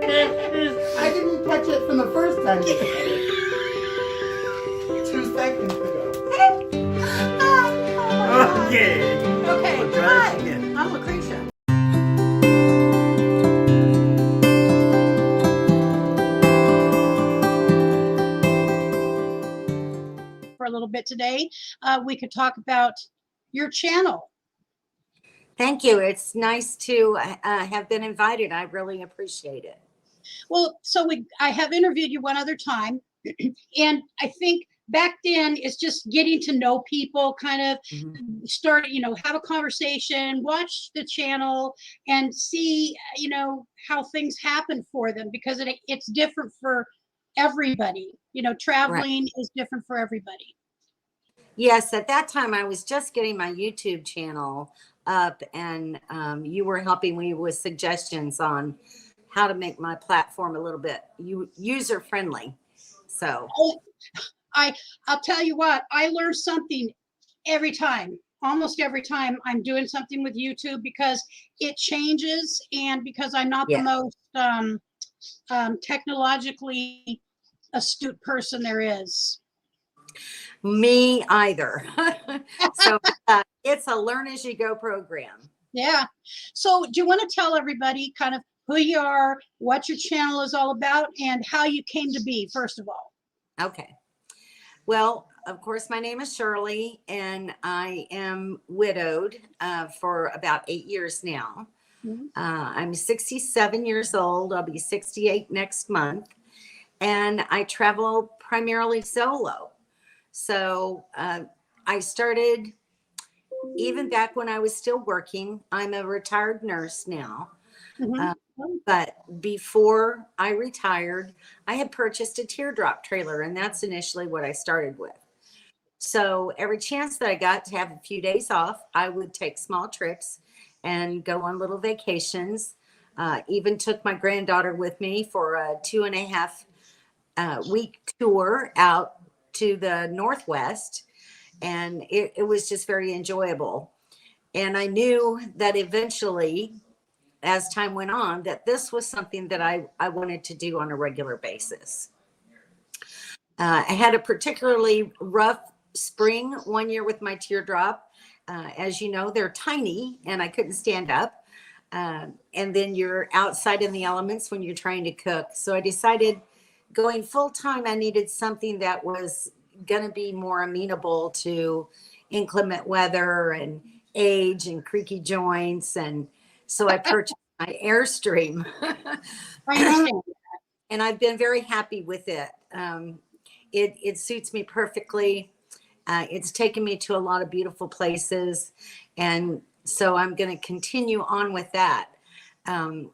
I didn't catch it from the first time you said it. 2 seconds ago. Okay. Okay, We'll try hi, it again. I'm Lucretia. For a little bit today, we could talk about your channel. Thank you. It's nice to have been invited. I really appreciate it. Well, I have interviewed you one other time, and I think back then it's just getting to know people, kind of start, have a conversation, watch the channel, and see, how things happen for them, because it's different for everybody. Traveling is different for everybody. Yes, at that time I was just getting my YouTube channel up, and you were helping me with suggestions on how to make my platform a little bit user friendly. So I'll tell you what, I learn something every time, almost every time I'm doing something with YouTube, because it changes, and because I'm not the most technologically astute person there is. Me either. So it's a learn as you go program. Yeah. So do you want to tell everybody kind of who you are, what your channel is all about, and how you came to be, first of all? Okay. Well, of course, my name is Shirley, and I am widowed for about 8 years now. I'm 67 years old. I'll be 68 next month. And I travel primarily solo. So I started even back when I was still working. I'm a retired nurse now. But before I retired, I had purchased a teardrop trailer, and that's initially what I started with. So every chance that I got to have a few days off, I would take small trips and go on little vacations. Even took my granddaughter with me for a 2.5 week tour out to the Northwest. And it was just very enjoyable. And I knew that eventually, as time went on, that this was something that I wanted to do on a regular basis. I had a particularly rough spring one year with my teardrop. As you know, they're tiny and I couldn't stand up. And then you're outside in the elements when you're trying to cook. So I decided going full time, I needed something that was going to be more amenable to inclement weather and age and creaky joints. And so I purchased my Airstream. I understand. And I've been very happy with it. It suits me perfectly. It's taken me to a lot of beautiful places. And so I'm going to continue on with that. I'm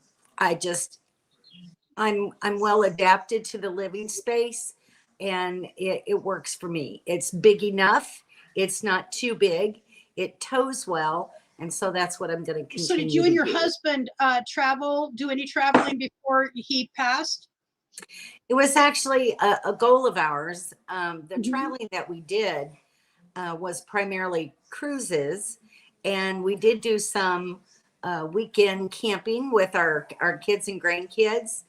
well adapted to the living space, and it works for me. It's big enough. It's not too big. It tows well. And so that's what I'm going to continue. So did you and your husband do any traveling before he passed? It was actually a goal of ours. The traveling that we did was primarily cruises, and we did do some weekend camping with our kids and grandkids.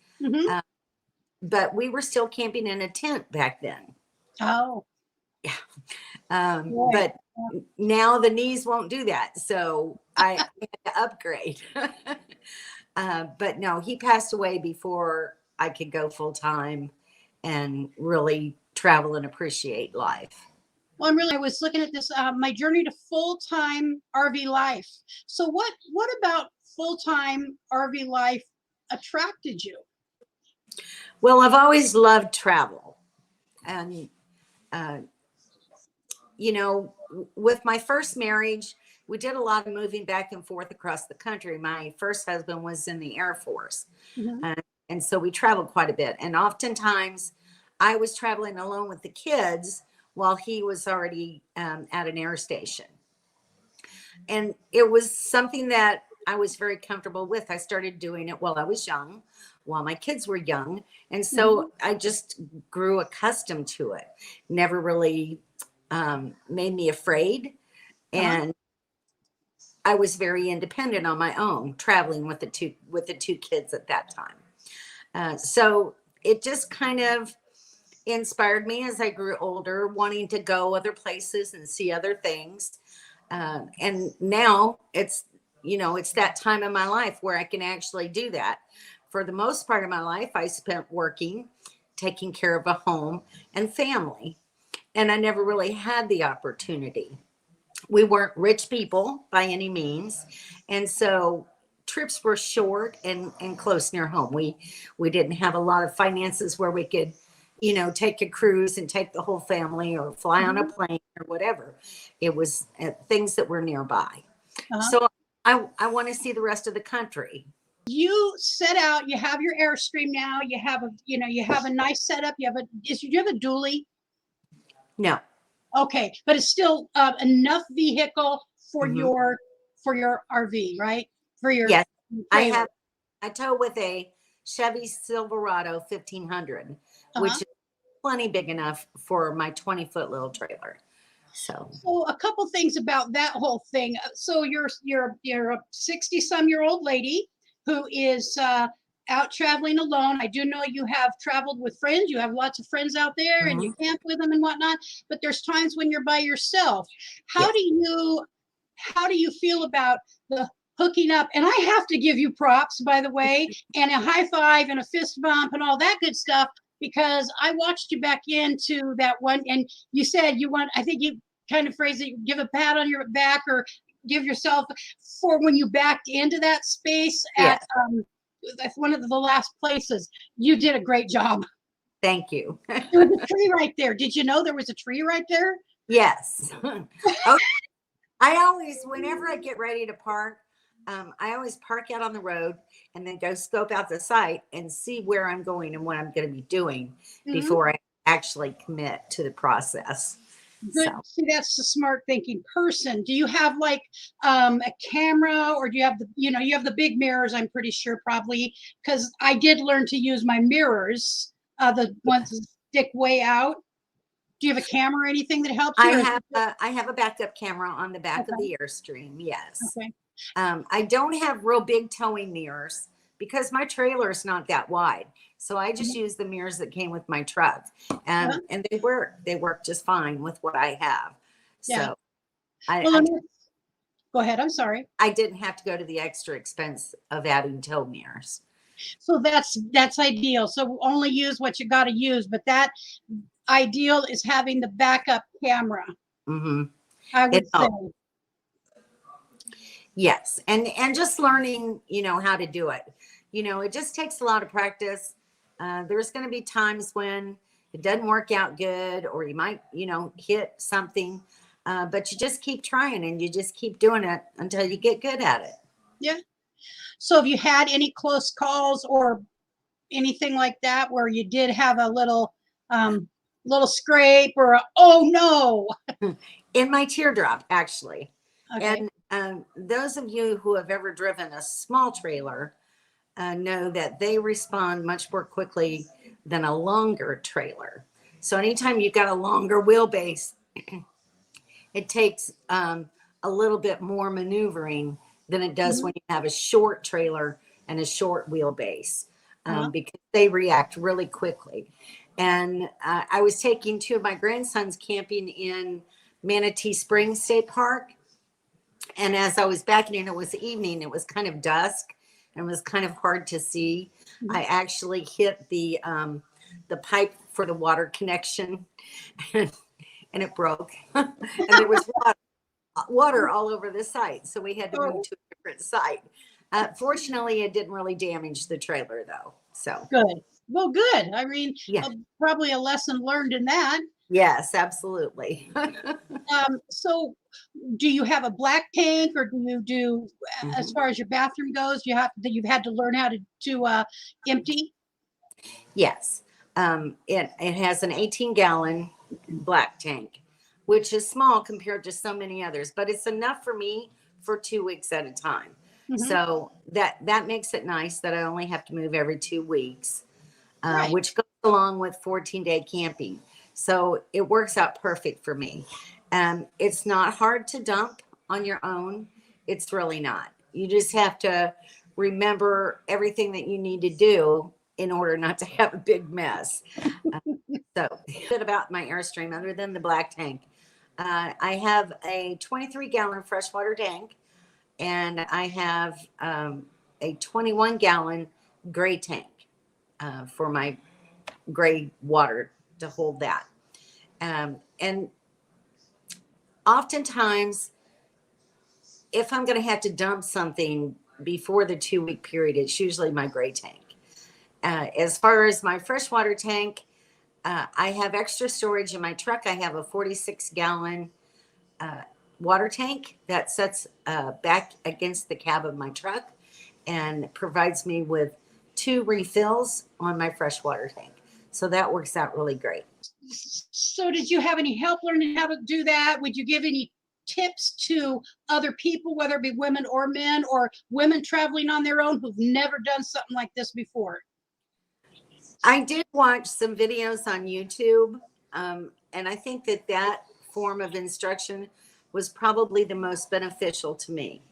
But we were still camping in a tent back then. Oh. Yeah. But now the knees won't do that. So I had to upgrade. But no, he passed away before I could go full time and really travel and appreciate life. Well, I was looking at this, my journey to full-time RV life. So what about full-time RV life attracted you? Well, I've always loved travel. And, with my first marriage, we did a lot of moving back and forth across the country. My first husband was in the Air Force. And so we traveled quite a bit. And oftentimes I was traveling alone with the kids while he was already at an air station. And it was something that I was very comfortable with. I started doing it while I was young, while my kids were young. And so I just grew accustomed to it. Never really made me afraid. And I was very independent on my own, traveling with the two kids at that time. So it just kind of inspired me as I grew older, wanting to go other places and see other things. And now it's, it's that time in my life where I can actually do that. For the most part of my life, I spent working, taking care of a home and family. And I never really had the opportunity. We weren't rich people by any means. And so trips were short and close near home. We didn't have a lot of finances where we could, take a cruise and take the whole family or fly on a plane or whatever. It was things that were nearby. Uh-huh. So I want to see the rest of the country. You set out, you have your Airstream now, you have a nice setup, you have a dually? No. Okay, but it's still enough vehicle for Mhm. your RV, right? For your Yes, trailer. I tow with a Chevy Silverado 1500, which Uh-huh. is plenty big enough for my 20-foot little trailer. So A couple things about that whole thing. So you're a 60-some-year-old lady who is out traveling alone. I do know you have traveled with friends. You have lots of friends out there, and you Mhm. camp with them and whatnot. But there's times when you're by yourself. How Yes. do you feel about the hooking up? And I have to give you props, by the way, and a high five and a fist bump and all that good stuff, because I watched you back into that one, and you said I think you kind of phrased it, give a pat on your back or give yourself for when you backed into that space Yes. at one of the last places. You did a great job. Thank you. There was a tree right there. Did you know there was a tree right there? Yes. Oh, I always, whenever I get ready to park, I always park out on the road and then go scope out the site and see where I'm going and what I'm going to be doing before I actually commit to the process. Good. So See, that's the smart thinking person. Do you have like a camera, or do you have you have the big mirrors? I'm pretty sure probably, because I did learn to use my mirrors, the ones that stick way out. Do you have a camera or anything that helps you? I have a backup camera on the back of Okay. the Airstream. Yes. Okay. I don't have real big towing mirrors because my trailer is not that wide. So I just use the mirrors that came with my truck, Yeah. and they work just fine with what I have. Yeah. So Well, I go ahead. I'm sorry. I didn't have to go to the extra expense of adding tow mirrors. So that's ideal. So only use what you got to use, but that ideal is having the backup camera. Mm-hmm. I would say. Yes, and just learning, how to do it. It just takes a lot of practice. There's going to be times when it doesn't work out good, or you might, hit something, but you just keep trying and you just keep doing it until you get good at it. Yeah. So have you had any close calls or anything like that where you did have a little scrape or oh no? In my teardrop, actually. Okay. And those of you who have ever driven a small trailer know that they respond much more quickly than a longer trailer. So anytime you've got a longer wheelbase, it takes a little bit more maneuvering than it does when you have a short trailer and a short wheelbase, because they react really quickly. And I was taking two of my grandsons camping in Manatee Springs State Park. And as I was backing in, it was evening, it was kind of dusk and it was kind of hard to see. I actually hit the pipe for the water connection and it broke. And there was water all over the site. So we had to move to a different site. Fortunately, it didn't really damage the trailer though. So Good. Well, good. I mean, yeah. Probably a lesson learned in that. Yes, absolutely. So do you have a black tank, or do you do, as far as your bathroom goes, you've had to learn how to empty? Yes. It has an 18-gallon black tank, which is small compared to so many others, but it's enough for me for 2 weeks at a time. So that makes it nice that I only have to move every 2 weeks, Right. which goes along with 14-day camping. So it works out perfect for me. It's not hard to dump on your own. It's really not. You just have to remember everything that you need to do in order not to have a big mess. So a bit about my Airstream other than the black tank. I have a 23-gallon freshwater tank, and I have a 21-gallon gray tank for my gray water to hold that. And oftentimes, if I'm going to have to dump something before the 2-week period, it's usually my gray tank. As far as my freshwater tank, I have extra storage in my truck. I have a 46-gallon water tank that sits back against the cab of my truck and provides me with 2 refills on my freshwater tank. So that works out really great. So did you have any help learning how to do that? Would you give any tips to other people, whether it be women or men, or women traveling on their own who've never done something like this before? I did watch some videos on YouTube, and I think that form of instruction was probably the most beneficial to me.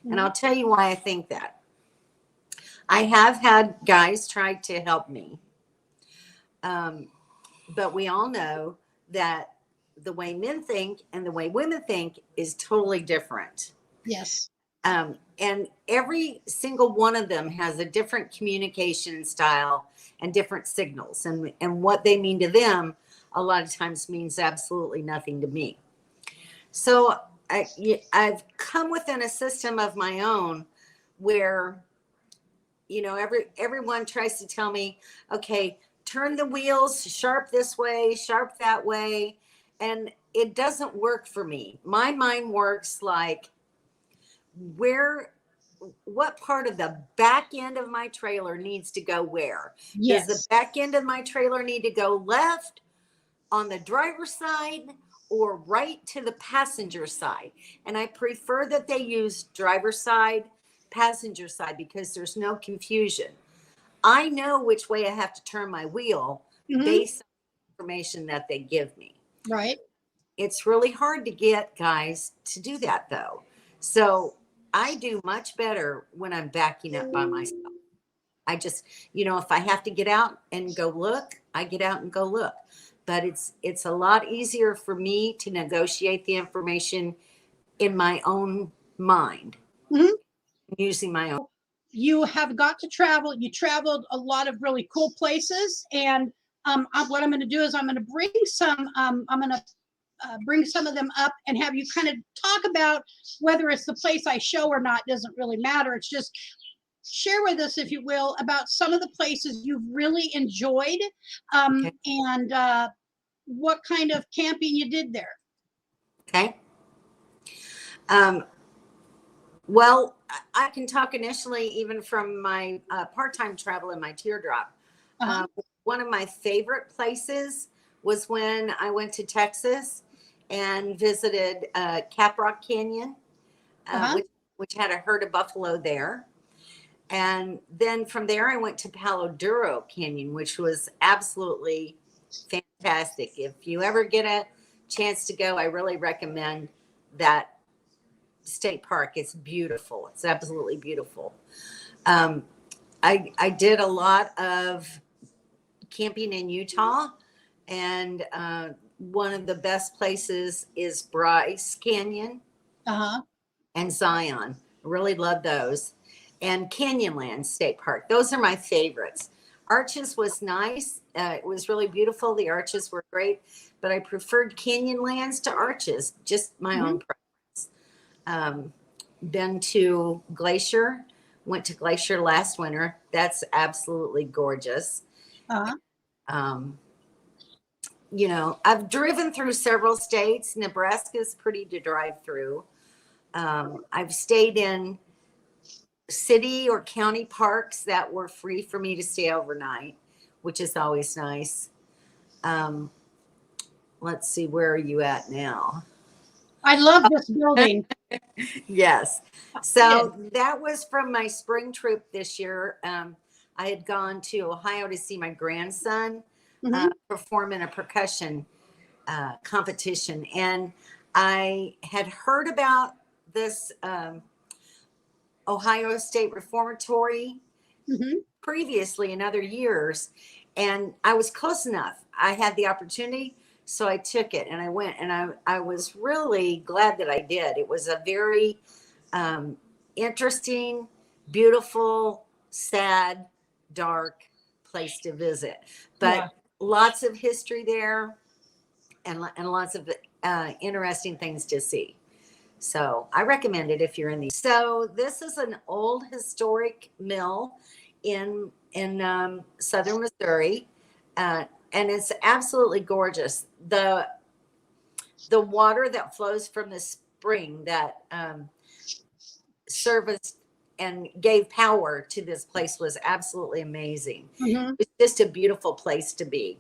And I'll tell you why I think that. I have had guys try to help me, but we all know that the way men think and the way women think is totally different. Yes. And every single one of them has a different communication style and different signals. And what they mean to them a lot of times means absolutely nothing to me. So I've come within a system of my own where, you know, everyone tries to tell me, okay, turn the wheels sharp this way, sharp that way. And it doesn't work for me. My mind works like, what part of the back end of my trailer needs to go where? Yes. Does the back end of my trailer need to go left on the driver's side or right to the passenger side? And I prefer that they use driver's side, passenger side, because there's no confusion. I know which way I have to turn my wheel based on the information that they give me. Right. It's really hard to get guys to do that, though. So I do much better when I'm backing up by myself. I just, you know, if I have to get out and go look, I get out and go look. But it's a lot easier for me to negotiate the information in my own mind, using my own. You have got to travel. You traveled a lot of really cool places, and what I'm going to do is I'm going to bring some. I'm going to bring some of them up and have you kind of talk about whether it's the place I show or not. Doesn't really matter. It's just share with us, if you will, about some of the places you've really enjoyed, Okay. and what kind of camping you did there. Okay. Well, I can talk initially even from my part-time travel in my teardrop. One of my favorite places was when I went to Texas and visited Caprock Canyon, which had a herd of buffalo there. And then from there, I went to Palo Duro Canyon, which was absolutely fantastic. If you ever get a chance to go, I really recommend that state park. It's beautiful. It's absolutely beautiful. I did a lot of camping in Utah, and one of the best places is Bryce Canyon and Zion. Really love those. And Canyonland State Park. Those are my favorites. Arches was nice. It was really beautiful. The arches were great, but I preferred Canyonlands to arches, just my own preference. Been to Glacier, went to Glacier last winter. That's absolutely gorgeous. You know, I've driven through several states. Nebraska's pretty to drive through. I've stayed in city or county parks that were free for me to stay overnight, which is always nice. Let's see, where are you at now? I love this building. Yes. So that was from my spring trip this year. I had gone to Ohio to see my grandson perform in a percussion competition. And I had heard about this Ohio State Reformatory previously in other years, and I was close enough. I had the opportunity, so I took it and I went, and I was really glad that I did. It was a very interesting, beautiful, sad, dark place to visit, but Yeah. lots of history there, and lots of interesting things to see. So I recommend it if you're in the. So this is an old historic mill in southern Missouri, and it's absolutely gorgeous. The water that flows from the spring that serviced and gave power to this place was absolutely amazing. Mhm. It's just a beautiful place to be.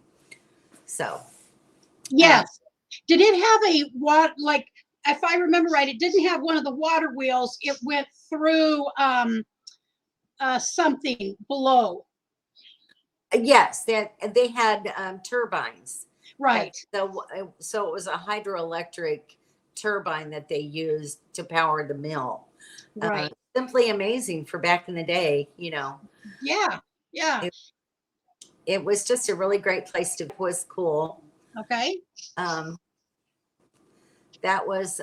So Yes. Did it have a what, like, if I remember right, it didn't have one of the water wheels. It went through something below. yes, they had turbines. Right. So it was a hydroelectric turbine that they used to power the mill. Right. Simply amazing for back in the day, you know. Yeah. Yeah. It was just a really great place to. It was cool. Okay. That was.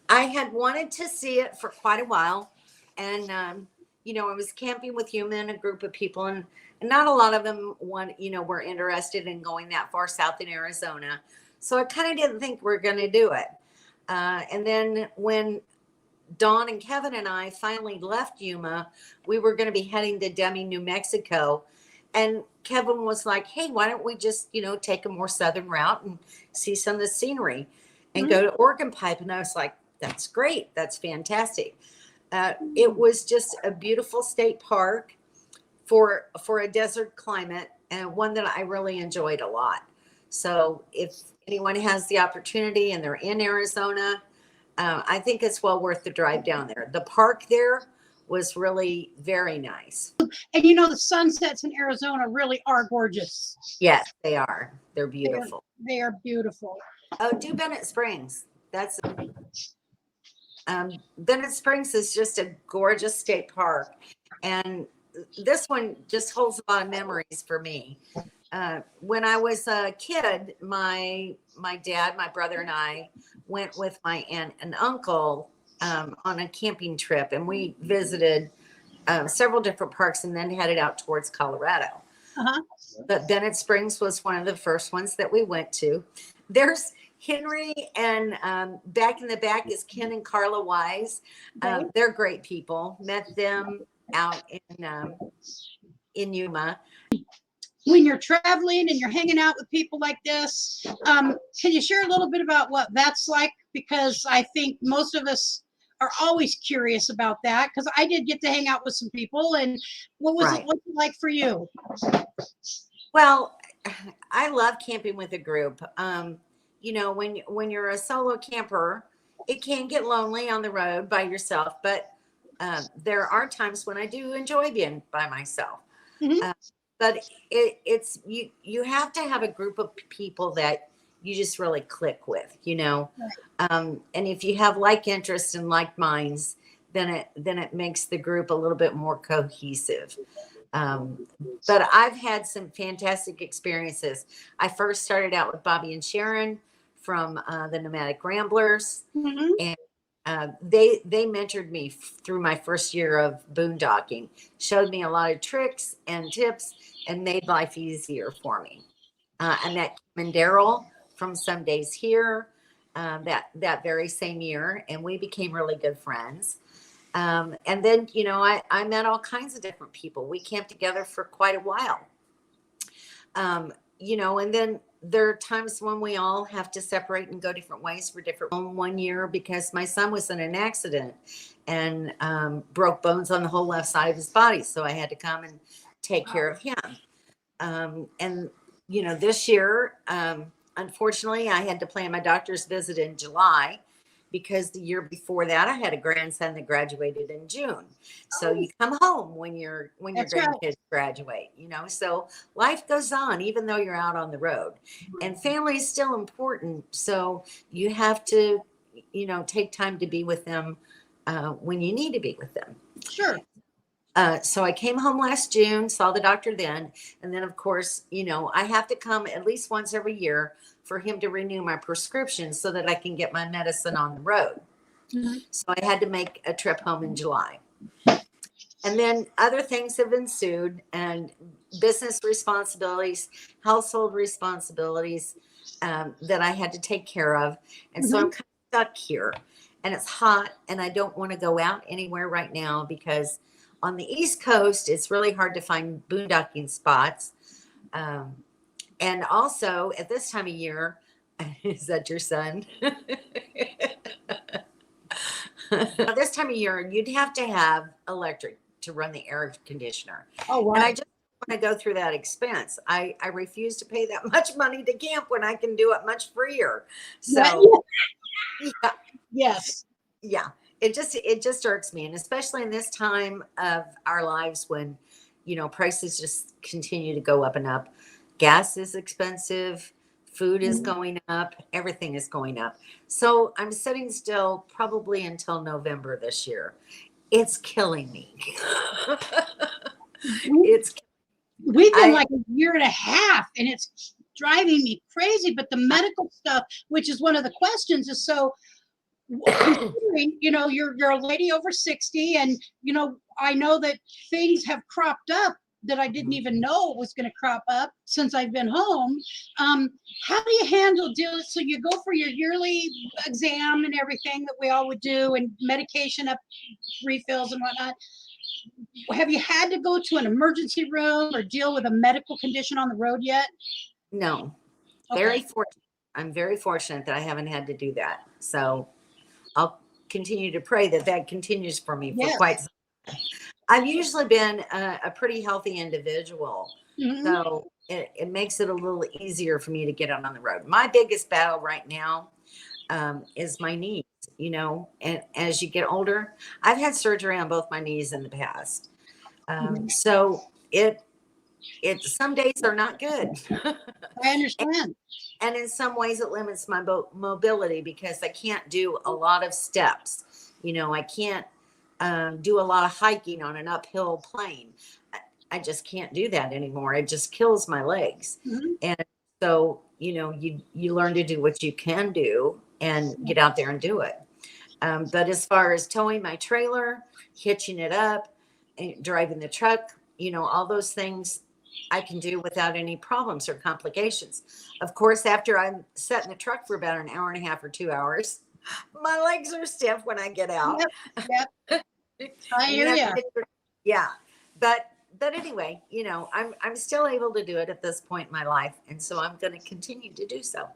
I had wanted to see it for quite a while, and you know, I was camping with Yuma and a group of people, and not a lot of them were interested in going that far south in Arizona, so I kind of didn't think we're going to do it. And then when Dawn and Kevin and I finally left Yuma, we were going to be heading to Deming, New Mexico. And Kevin was like, hey, why don't we just, take a more southern route and see some of the scenery and go to Oregon Pipe? And I was like, that's great. That's fantastic. It was just a beautiful state park for a desert climate, and one that I really enjoyed a lot. So if anyone has the opportunity and they're in Arizona, I think it's well worth the drive down there. The park there was really very nice. And the sunsets in Arizona really are gorgeous. Yes, they are. They're beautiful. They are beautiful. Oh, do Bennett Springs. That's Bennett Springs is just a gorgeous state park, and this one just holds a lot of memories for me. When I was a kid, my dad, my brother, and I went with my aunt and uncle on a camping trip, and we visited several different parks and then headed out towards Colorado. Uh-huh. But Bennett Springs was one of the first ones that we went to. There's Henry, and back in the back is Ken and Carla Wise. They're great people. Met them out in Yuma. When you're traveling and you're hanging out with people like this, can you share a little bit about what that's like? Because I think most of us are always curious about that, because I did get to hang out with some people. And what's it like for you? Well, I love camping with a group. When you're a solo camper, it can get lonely on the road by yourself, but there are times when I do enjoy being by myself. Mm-hmm. But it's you have to have a group of people that you just really click with, and if you have like interests and like minds, then it makes the group a little bit more cohesive. But I've had some fantastic experiences. I first started out with Bobby and Sharon from the Nomadic Ramblers, and they mentored me through my first year of boondocking, showed me a lot of tricks and tips, and made life easier for me. I met Kim and Daryl from Some Days Here that very same year, and we became really good friends. And then, I met all kinds of different people. We camped together for quite a while. And then there are times when we all have to separate and go different ways for different. One year, because my son was in an accident and broke bones on the whole left side of his body. So I had to come and take care of him. And this year, unfortunately, I had to plan my doctor's visit in July, because the year before that I had a grandson that graduated in June. So you come home when your grandkids graduate, so life goes on, even though you're out on the road, and family is still important. So you have to, take time to be with them when you need to be with them. Sure. So I came home last June, saw the doctor then. And then, of course, I have to come at least once every year for him to renew my prescription so that I can get my medicine on the road. Mhm. So I had to make a trip home in July. And then other things have ensued, and business responsibilities, household responsibilities that I had to take care of. And so I'm kind of stuck here. And it's hot, and I don't want to go out anywhere right now because on the East Coast, it's really hard to find boondocking spots. And also at this time of year, is that your son? This time of year, you'd have to have electric to run the air conditioner. Oh, And I right. just want to go through that expense. I refuse to pay that much money to camp when I can do it much freer. So, yeah, Yes. yeah, it just irks me. And especially in this time of our lives when, prices just continue to go up and up. Gas is expensive. Food is going up. Everything is going up. So I'm sitting still probably until November this year. It's killing me. It's We've been I like a year and a half, and it's driving me crazy. But the medical stuff, which is one of the questions, is so considering, you're a lady over 60, and I know that things have cropped up that I didn't even know was going to crop up since I've been home. How do you handle dealing? So you go for your yearly exam and everything that we all would do, and medication up refills and whatnot. Have you had to go to an emergency room or deal with a medical condition on the road yet? No, Okay. very fortunate. I'm very fortunate that I haven't had to do that. So I'll continue to pray that that continues for me for Yes. quite some time. I've usually been a pretty healthy individual. Mhm. So it makes it a little easier for me to get out on the road. My biggest battle right now is my knees, and as you get older, I've had surgery on both my knees in the past. So it some days are not good. I understand. And in some ways it limits my mobility because I can't do a lot of steps. I can't do a lot of hiking on an uphill plane. I just can't do that anymore. It just kills my legs. Mhm. And so, you learn to do what you can do and get out there and do it. But as far as towing my trailer, hitching it up, and driving the truck, all those things I can do without any problems or complications. Of course, after I'm sat in the truck for about an hour and a half or 2 hours, my legs are stiff when I get out. Yep. I And hear you. yeah. But anyway, I'm still able to do it at this point in my life. And so I'm going to continue to do so.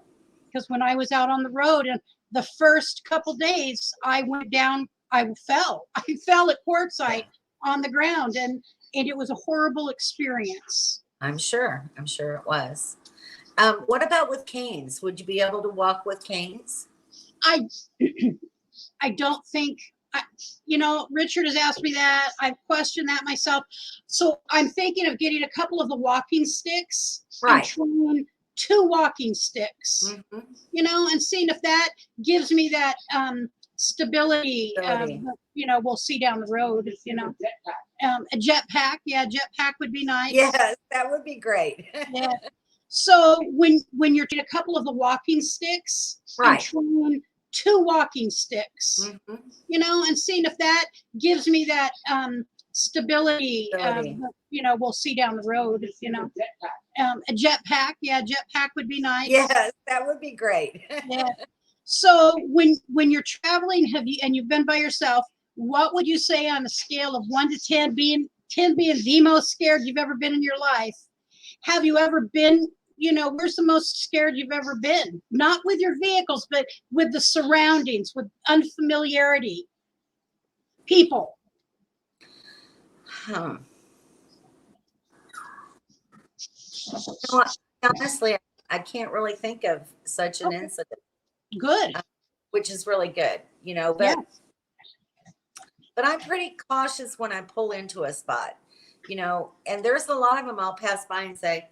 Because when I was out on the road and the first couple days, I went down, I fell. I fell at Quartzsite on the ground, and it was a horrible experience. I'm sure it was. What about with canes? Would you be able to walk with canes? I I don't think Richard has asked me that. I've questioned that myself. So I'm thinking of getting a couple of the walking sticks. I'm Right. trying 2 walking sticks, and seeing if that gives me that stability. Stability. We'll see down the road. A jetpack. Yeah, jetpack would be nice. Yes, that would be great. Yeah. So when you're taking a couple of the walking sticks, I'm Right. trying 2 walking sticks, and seeing if that gives me that stability. Stability. We'll see down the road. A jetpack. Yeah, jetpack would be nice. Yes, that would be great. Yeah. So when you're traveling, you've been by yourself, what would you say on a scale of 1 to 10, 10 being the most scared you've ever been in your life? Have you ever been, where's the most scared you've ever been? Not with your vehicles, but with the surroundings, with unfamiliarity, people. Honestly, I can't really think of such an incident. Good. Which is really good, but I'm pretty cautious when I pull into a spot, and there's a lot of them I'll pass by and say,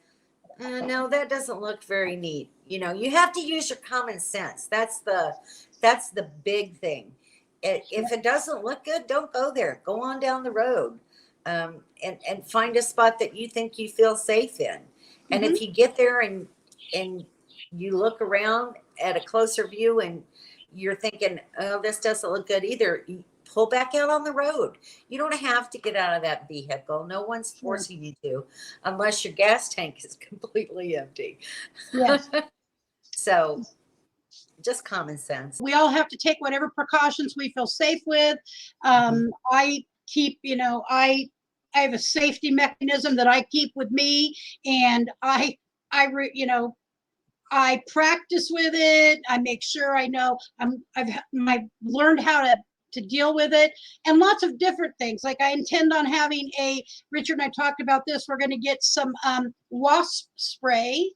no, that doesn't look very neat. You have to use your common sense. That's the big thing. If it doesn't look good, don't go there. Go on down the road. and find a spot that you think you feel safe in. And if you get there and you look around at a closer view and you're thinking, oh, this doesn't look good either, you pull back out on the road. You don't have to get out of that vehicle. No one's forcing you to, unless your gas tank is completely empty. Yes. So just common sense. We all have to take whatever precautions we feel safe with. I keep, I have a safety mechanism that I keep with me, and I practice with it. I make sure I know I've learned how to deal with it, and lots of different things. Like I intend on having Richard and I talked about this. We're going to get some wasp spray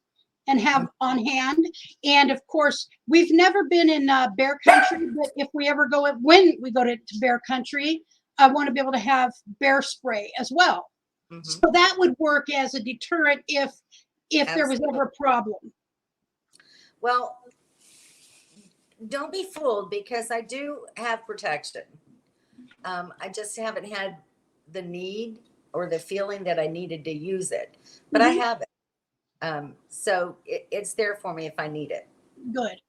and have on hand. And of course, we've never been in bear country, but if we ever when we go to bear country, I want to be able to have bear spray as well. So that would work as a deterrent if there was ever a problem. Well, don't be fooled, because I do have protection. I just haven't had the need or the feeling that I needed to use it, but I have it. So it's there for me if I need it. Good.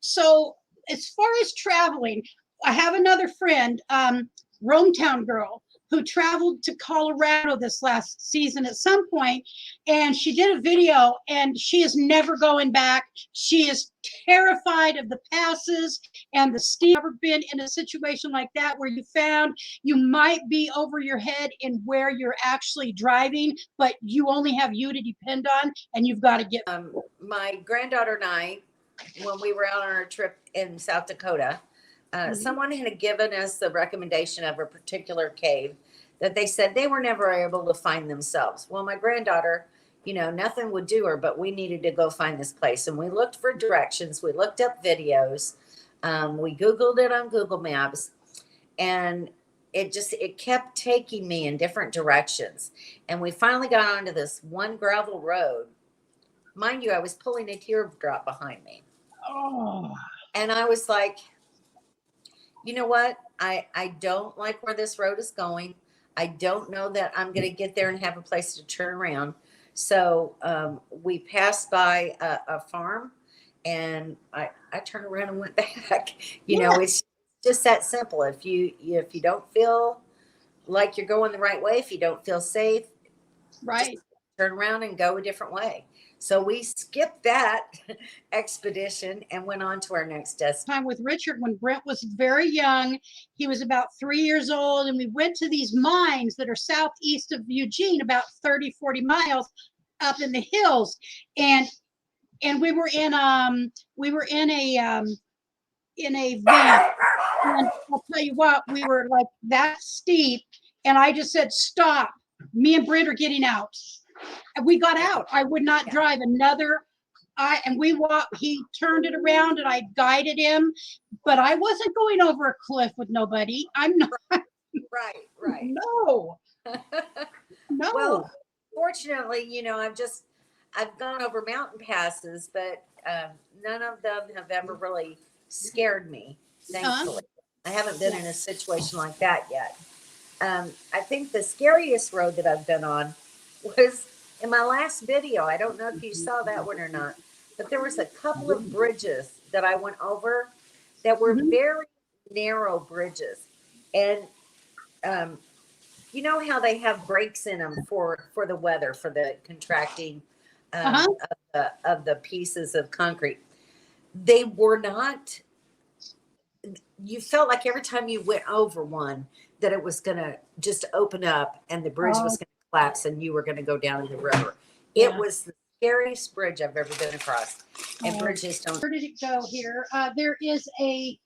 So as far as traveling, I have another friend, Rometown Girl, who traveled to Colorado this last season at some point, and she did a video, and she is never going back. She is terrified of the passes and the steep. Never been in a situation like that where you found you might be over your head in where you're actually driving, but you only have you to depend on, and you've got to get. My granddaughter and I, when we were out on our trip in South Dakota, someone had given us the recommendation of a particular cave that they said they were never able to find themselves. Well, my granddaughter, nothing would do her, but we needed to go find this place. And we looked for directions. We looked up videos. We Googled it on Google Maps, and it kept taking me in different directions. And we finally got onto this one gravel road. Mind you, I was pulling a teardrop behind me. Oh. And I was like, you know what? I don't like where this road is going. I don't know that I'm going to get there and have a place to turn around. So we passed by a farm, and I turned around and went back. It's just that simple. If you don't feel like you're going the right way, if you don't feel safe, right, turn around and go a different way. So we skipped that expedition and went on to our next destination. Time with Richard when Brent was very young. He was about 3 years old, and we went to these mines that are southeast of Eugene, about 30, 40 miles up in the hills. And we were in a van. And I'll tell you what, we were like that steep, and I just said, stop. Me and Brent are getting out. And we got out. I would not drive another. He turned it around, and I guided him, but I wasn't going over a cliff with nobody. I'm not. Right. No. Well, fortunately, I've gone over mountain passes, but none of them have ever really scared me, thankfully. I haven't been in a situation like that yet. I think the scariest road that I've been on was in my last video. I don't know if you saw that one or not, but there was a couple of bridges that I went over that were very narrow bridges. And you know how they have breaks in them for the weather, for the contracting of the pieces of concrete. They were not, you felt like every time you went over one that it was going to just open up and the bridge was going to collapse and you were going to go down in the river. It was the scariest bridge I've ever been across. And bridges don't. Where did it go here? There is a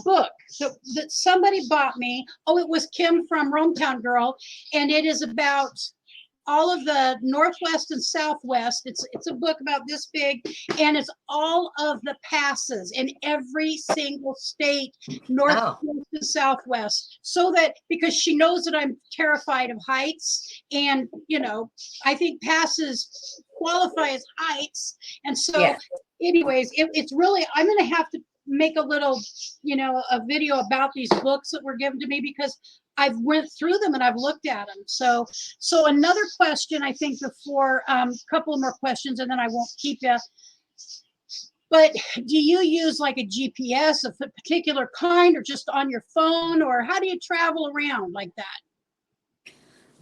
book that somebody bought me. Oh, it was Kim from Rometown Girl, and it is about all of the Northwest and Southwest. It's a book about this big, and it's all of the passes in every single state, Northwest and Southwest. So that, because she knows that I'm terrified of heights, and I think passes qualify as heights, and so anyways, it's really, I'm going to have to make a little, a video about these books that were given to me because I've went through them and I've looked at them. So another question, I think before, a couple more questions and then I won't keep you. But do you use like a GPS of a particular kind or just on your phone, or how do you travel around like that?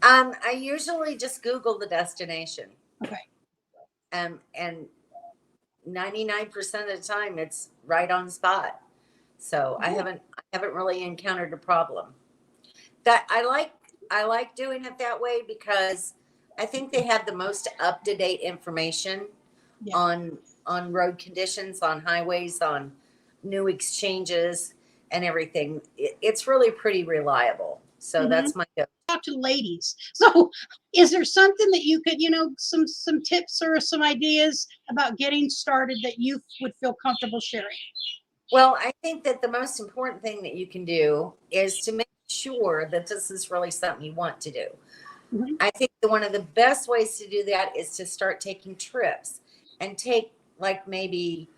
I usually just Google the destination. Okay. And 99% of the time it's right on spot. So I haven't really encountered a problem. That I like doing it that way because I think they have the most up-to-date information on road conditions, on highways, on new exchanges and everything. It's really pretty reliable. So that's my go. Talk to ladies. So is there something that you could, some tips or some ideas about getting started that you would feel comfortable sharing? Well, I think that the most important thing that you can do is to make sure that this is really something you want to do. Mm-hmm. I think that one of the best ways to do that is to start taking trips and take like maybe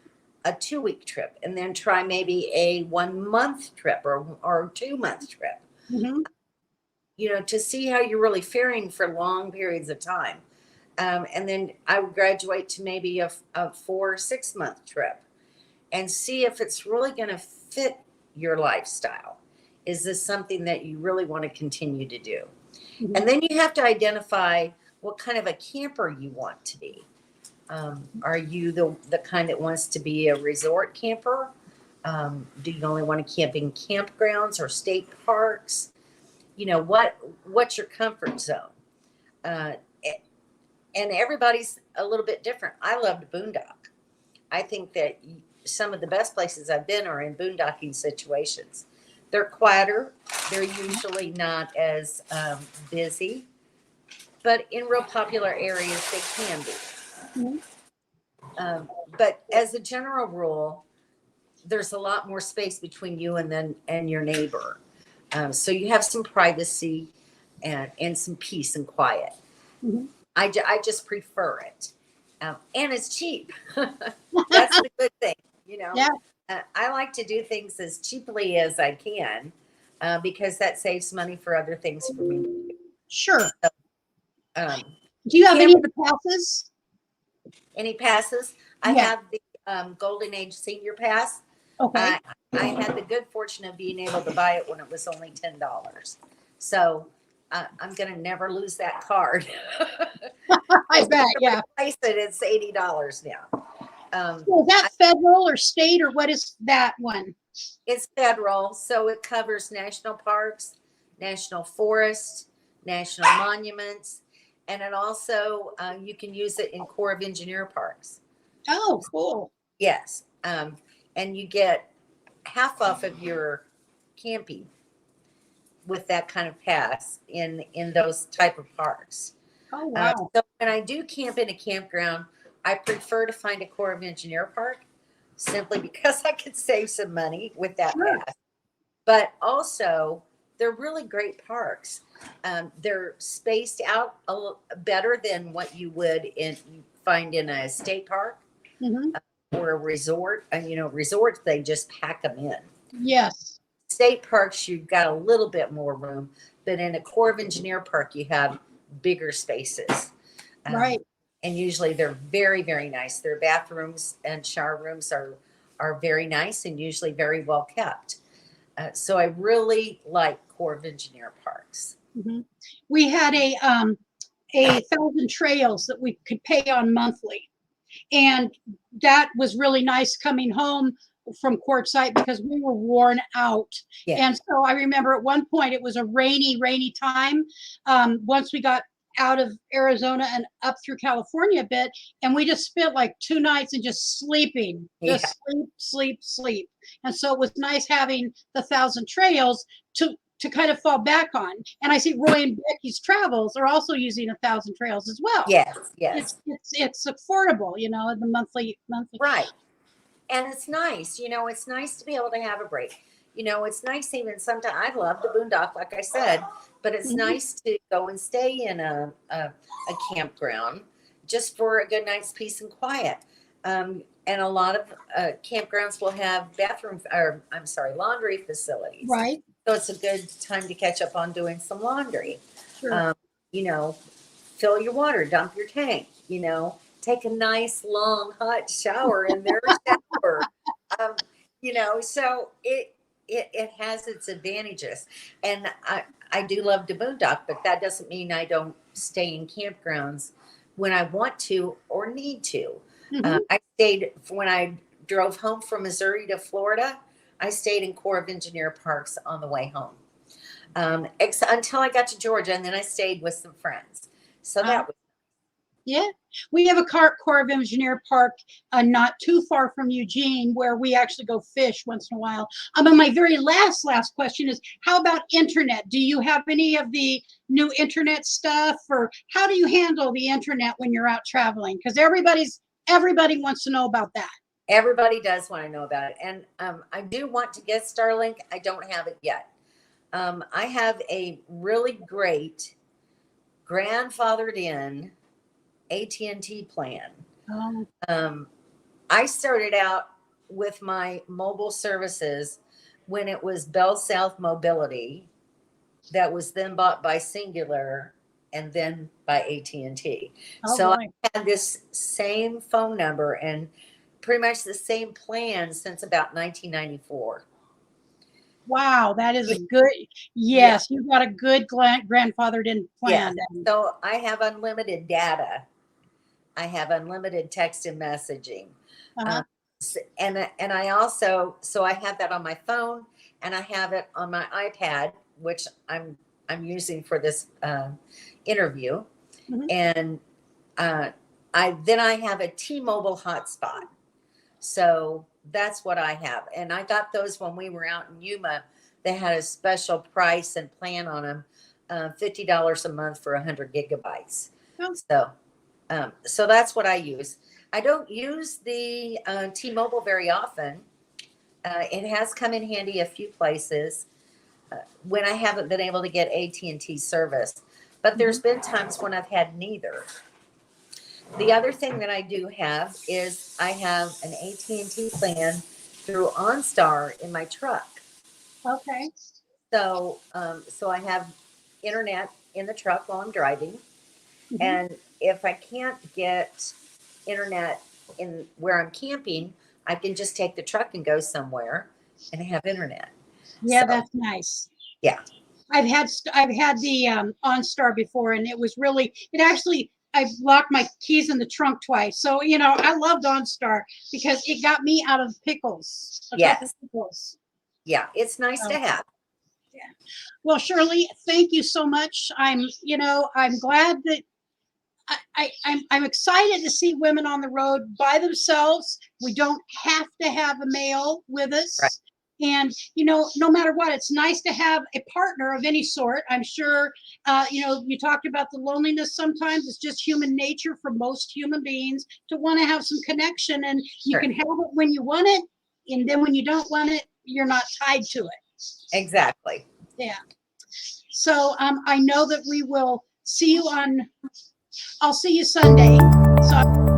a 2-week trip and then try maybe a 1-month trip or 2-month trip, mm-hmm. To see how you're really faring for long periods of time. And then I would graduate to maybe a 4 or 6-month trip and see if it's really going to fit your lifestyle. Is this something that you really want to continue to do? Mm-hmm. And then you have to identify what kind of a camper you want to be. Are you the kind that wants to be a resort camper? Do you only want to camp in campgrounds or state parks? What's your comfort zone? And everybody's a little bit different. I love to boondock. I think that some of the best places I've been are in boondocking situations. They're quieter. They're usually not as busy, but in real popular areas, they can be. Mm-hmm. But as a general rule, there's a lot more space between you and your neighbor. So you have some privacy and some peace and quiet. Mm-hmm. I just prefer it. And it's cheap. That's the good thing, Yeah. I like to do things as cheaply as I can because that saves money for other things for me. Sure. So, do you have any of the passes? Any passes? I have the Golden Age Senior Pass. Okay. I had the good fortune of being able to buy it when it was only $10. So I'm going to never lose that card. I bet, yeah. Replace it, it's $80 now. So is that federal or state, or what is that one? It's federal, so it covers national parks, national forests, national monuments, and it also, you can use it in Corps of Engineer parks. Oh, cool. Yes. And you get half off of your camping with that kind of pass in those type of parks. Oh, wow. So when I do camp in a campground, I prefer to find a Corps of Engineer park simply because I could save some money with that pass. But also, they're really great parks. They're spaced out a little better than what you would find in a state park. Mm-hmm. Or a resort. And resorts, they just pack them in. Yes. State parks, you've got a little bit more room, but in a Corps of Engineer park, you have bigger spaces. Right. And usually they're very, very nice. Their bathrooms and shower rooms are very nice and usually very well kept. So I really like Corps of Engineer parks. Mm-hmm. We had a 1,000 trails that we could pay on monthly. And that was really nice coming home from Quartzsite because we were worn out. Yeah. And so I remember at one point it was a rainy time. Once we got out of Arizona and up through California a bit, and we just spent like 2 nights and just sleeping, just sleep. And so it was nice having the 1,000 trails to kind of fall back on. And I see Roy and Becky's Travels are also using 1,000 trails as well. Yes. It's affordable, the monthly. Right. And it's nice, it's nice to be able to have a break. It's nice even sometimes. I love the boondock, like I said, but it's mm-hmm. nice to go and stay in a campground just for a good night's peace and quiet. And a lot of campgrounds will have laundry facilities. Right. So it's a good time to catch up on doing some laundry. Sure. You know, fill your water, dump your tank, you know, take a nice long hot shower in their shower. You know, so it has its advantages. And I do love to boondock, but that doesn't mean I don't stay in campgrounds when I want to or need to. Mhm. I stayed when I drove home from Missouri to Florida. I stayed in Corps of Engineer parks on the way home, until I got to Georgia, and then I stayed with some friends. So that was Yeah, we have a Corps of Engineer park not too far from Eugene where we actually go fish once in a while. And my very last question is, how about internet? Do you have any of the new internet stuff, or how do you handle the internet when you're out traveling? Because everybody wants to know about that. everybody does want to know about it, and I do want to get Starlink. I don't have it yet. I have a really great grandfathered in AT&T plan. I started out with my mobile services when it was Bell South Mobility, that was then bought by Singular and then by AT&T. So boy. I had this same phone number and pretty much the same plan since about 1994. Wow, that is a good, yes, you've got a good grandfathered in plan. Yeah. So I have unlimited data. I have unlimited text and messaging. And I also, so I have that on my phone and I have it on my iPad, which I'm using for this interview. And I have a T-Mobile hotspot. So that's what I have. And I got those when we were out in Yuma. They had a special price and plan on them, $50 a month for 100 gigabytes. So that's what I use. I don't use the T-Mobile very often. It has come in handy a few places when I haven't been able to get AT&T service. But there's been times when I've had neither. The other thing that I do have is I have an AT&T plan through OnStar in my truck. Okay. So I have internet in the truck while I'm driving. And if I can't get internet in where I'm camping, I can just take the truck and go somewhere and have internet. Yeah, So, that's nice. Yeah. I've had the OnStar before, and it was really, I've locked my keys in the trunk twice. So, you know, I loved OnStar because it got me out of pickles. Yes. Pickles. Yeah, it's nice to have. Yeah. Well, Shirley, thank you so much. I'm glad that I'm excited to see women on the road by themselves. We don't have to have a male with us. Right. And, you know, no matter what, it's nice to have a partner of any sort. I'm sure, you know, you talked about the loneliness sometimes. It's just human nature for most human beings to want to have some connection. And you can have it when you want it. And then when you don't want it, you're not tied to it. Exactly. Yeah. So I know that we will see you I'll see you Sunday. So